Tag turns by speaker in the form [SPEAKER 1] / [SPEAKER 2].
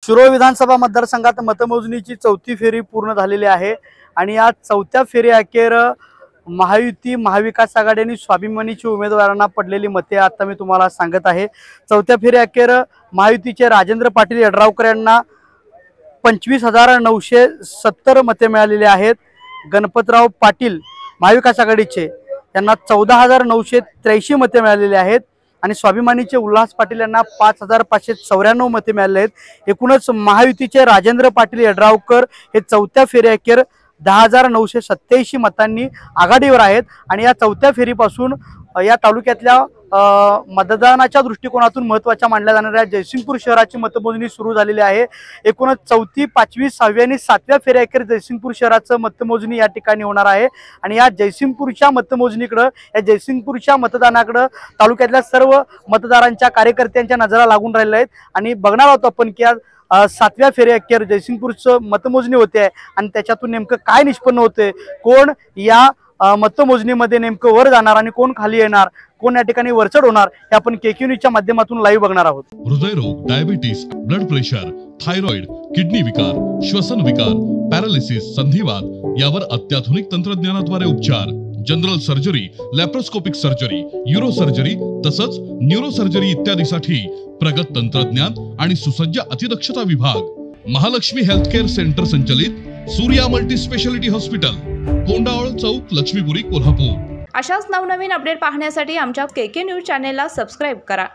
[SPEAKER 1] शिरोळ विधानसभा मतदारसंघात मतमोजणीची चौथी फेरी पूर्ण झालेली आहे आणि या चौथ्या फेरी अखेर महायुती महाविकास आघाडी आणि स्वाभिमानीच्या उमेदवारांना पडलेली मते आता मी तुम्हाला सांगत आहे। चौथ्या फेरी अखेर महायुतीचे राजेंद्र पाटील यड्रावकर यांना 25,970 मते मिळालेली आहेत। गणपतराव पाटील महाविकास आघाडीचे यांना 14,983 मते मिळालेली आहेत आणि स्वाभिमानीचे उल्हास पाटील यांना 5,594 मते मिळाले आहेत। एकूणच महायुतीचे राजेंद्र पाटील यड्रावकर हे चौथ्या फेरी अखेर 10,987 मतांनी आघाडीवर आहेत आणि या चौथ्या फेरीपासून या तालुक्यातल्या मतदानाच्या दृष्टिकोनातून महत्त्वाच्या मानल्या जाणाऱ्या जयसिंगपूर शहराची मतमोजणी सुरू झालेली आहे। एकूणच चौथी, पाचवी, सहावी आणि सातव्या फेरी अखेर जयसिंगपूर शहराचं मतमोजणी या ठिकाणी होणार आहे आणि या जयसिंगपूरच्या मतमोजणीकडे, या जयसिंगपूरच्या मतदानाकडे तालुक्यातल्या सर्व मतदारांच्या कार्यकर्त्यांच्या नजरा लागून राहिल्या आहेत आणि बघणार आहोत आपण की सातव्या फेरी अखेर जयसिंगपूरचं मतमोजणी होते आहे आणि त्याच्यातून नेमकं काय निष्पन्न होते, कोण या मतमोजणीमध्ये नेमकं वर जाणार आणि कोण खाली येणार, कोण या ठिकाणी वरचढ होणार हे आपण केक्यू न्यूजच्या माध्यमातून लाईव्ह बघणार आहोत।
[SPEAKER 2] हृदयरोग, diabetes, blood pressure, thyroid, kidney विकार, श्वसन विकार, पॅरालिसिस, संधिवात यावर अत्याधुनिक तंत्रज्ञानाद्वारे उपचार, general surgery, laparoscopic surgery, euro surgery तसंच न्यूरो सर्जरी इत्यादीसाठी प्रगत तंत्रज्ञान आणि सुसज्ज अतिदक्षता विभाग, महालक्ष्मी हेल्थकेअर सेंटर संचलित सूर्या मल्टी स्पेशालिटी हॉस्पिटल, कोंडावळ चौक, लक्ष्मीपुरी, कोल्हापूर।
[SPEAKER 3] अशाच नवनवीन अपडेट पाहण्यासाठी आमच्या केके न्यूज चॅनेलला सबस्क्राइब करा।